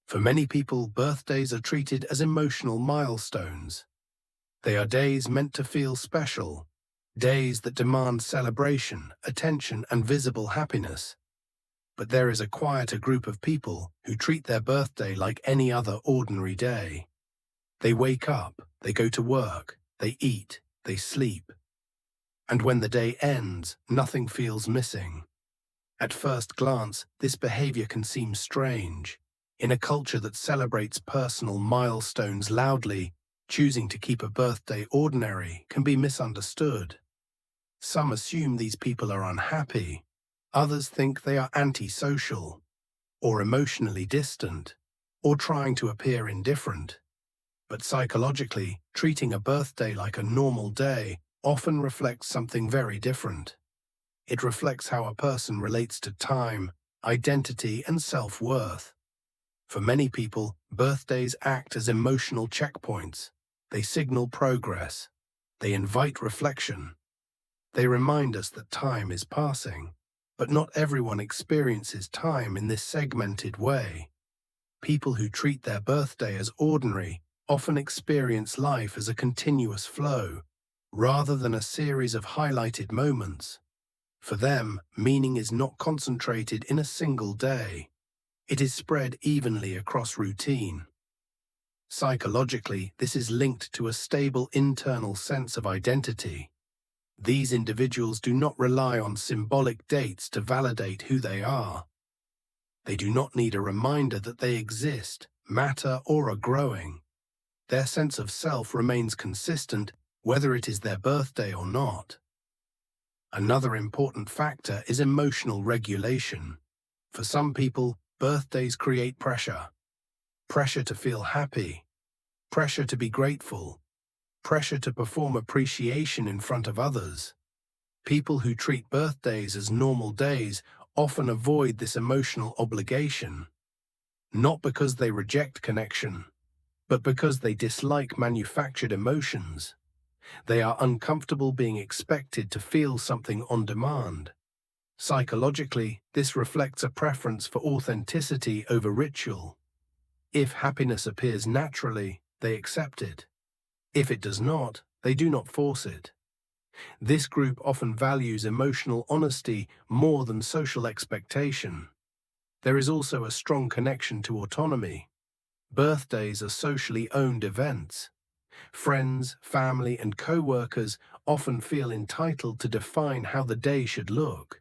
For many people, birthdays are treated as emotional milestones. They are days meant to feel special, days that demand celebration, attention, and visible happiness. But there is a quieter group of people who treat their birthday like any other ordinary day. They wake up, they go to work, they eat, they sleep. And when the day ends, nothing feels missing. At first glance, this behavior can seem strange. In a culture that celebrates personal milestones loudly, choosing to keep a birthday ordinary can be misunderstood. Some assume these people are unhappy. Others think they are antisocial, or emotionally distant, or trying to appear indifferent. But psychologically, treating a birthday like a normal day often reflects something very different. It reflects how a person relates to time, identity, and self-worth. For many people, birthdays act as emotional checkpoints. They signal progress. They invite reflection. They remind us that time is passing. But not everyone experiences time in this segmented way. People who treat their birthday as ordinary often experience life as a continuous flow, rather than a series of highlighted moments. For them, meaning is not concentrated in a single day. It is spread evenly across routine. Psychologically, this is linked to a stable internal sense of identity. These individuals do not rely on symbolic dates to validate who they are. They do not need a reminder that they exist, matter, or are growing. Their sense of self remains consistent, whether it is their birthday or not. Another important factor is emotional regulation. For some people, birthdays create pressure. Pressure to feel happy. Pressure to be grateful. Pressure to perform appreciation in front of others. People who treat birthdays as normal days often avoid this emotional obligation, not because they reject connection, but because they dislike manufactured emotions. They are uncomfortable being expected to feel something on demand. Psychologically, this reflects a preference for authenticity over ritual. If happiness appears naturally, they accept it. If it does not, they do not force it. This group often values emotional honesty more than social expectation. There is also a strong connection to autonomy. Birthdays are socially owned events. Friends, family, and co-workers often feel entitled to define how the day should look.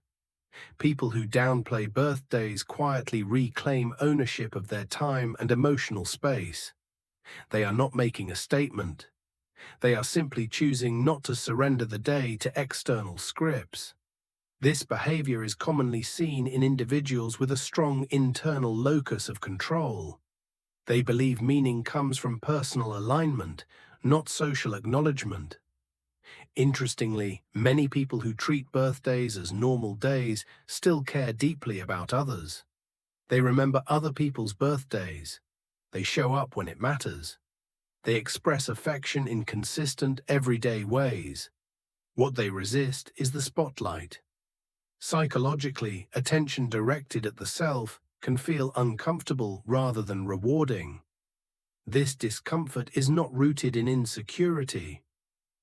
People who downplay birthdays quietly reclaim ownership of their time and emotional space. They are not making a statement. They are simply choosing not to surrender the day to external scripts. This behavior is commonly seen in individuals with a strong internal locus of control. They believe meaning comes from personal alignment, not social acknowledgement. Interestingly, many people who treat birthdays as normal days still care deeply about others. They remember other people's birthdays. They show up when it matters. They express affection in consistent, everyday ways. What they resist is the spotlight. Psychologically, attention directed at the self can feel uncomfortable rather than rewarding. This discomfort is not rooted in insecurity.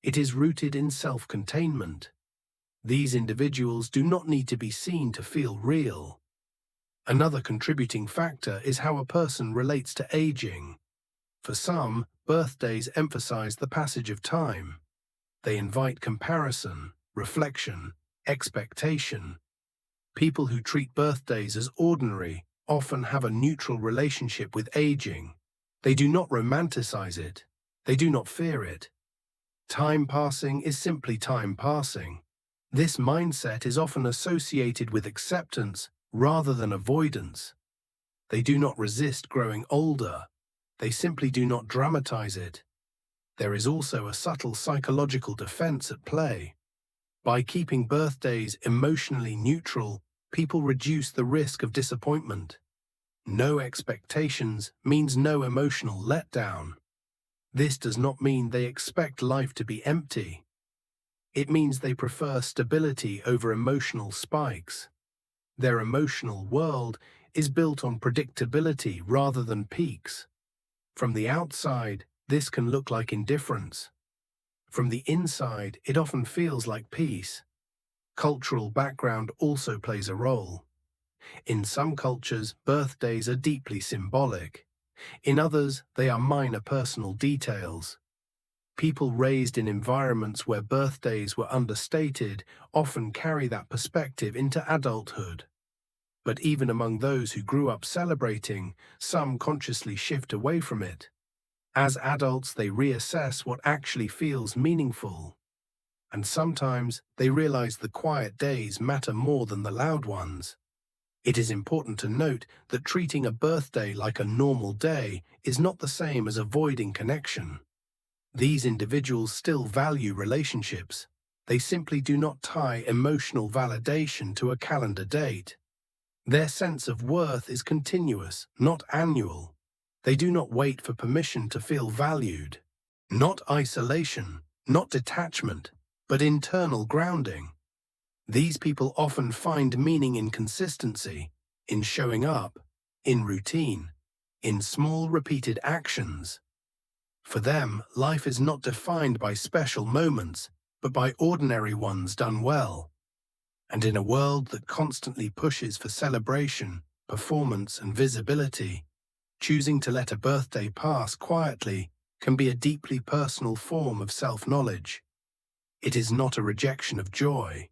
It is rooted in self-containment. These individuals do not need to be seen to feel real. Another contributing factor is how a person relates to aging. For some, birthdays emphasize the passage of time. They invite comparison, reflection, expectation. People who treat birthdays as ordinary often have a neutral relationship with aging. They do not romanticize it. They do not fear it. Time passing is simply time passing. This mindset is often associated with acceptance rather than avoidance. They do not resist growing older. They simply do not dramatize it. There is also a subtle psychological defense at play. By keeping birthdays emotionally neutral, people reduce the risk of disappointment. No expectations means no emotional letdown. This does not mean they expect life to be empty. It means they prefer stability over emotional spikes. Their emotional world is built on predictability rather than peaks. From the outside, this can look like indifference. From the inside, it often feels like peace. Cultural background also plays a role. In some cultures, birthdays are deeply symbolic. In others, they are minor personal details. People raised in environments where birthdays were understated often carry that perspective into adulthood. But even among those who grew up celebrating, some consciously shift away from it. As adults, they reassess what actually feels meaningful. And sometimes they realize the quiet days matter more than the loud ones. It is important to note that treating a birthday like a normal day is not the same as avoiding connection. These individuals still value relationships. They simply do not tie emotional validation to a calendar date. Their sense of worth is continuous, not annual. They do not wait for permission to feel valued. Not isolation, not detachment, but internal grounding. These people often find meaning in consistency, in showing up, in routine, in small repeated actions. For them, life is not defined by special moments, but by ordinary ones done well. And in a world that constantly pushes for celebration, performance, and visibility, choosing to let a birthday pass quietly can be a deeply personal form of self-knowledge. It is not a rejection of joy.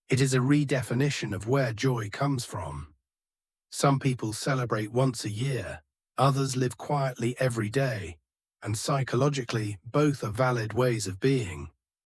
It is a redefinition of where joy comes from. Some people celebrate once a year, others live quietly every day, and psychologically, both are valid ways of being.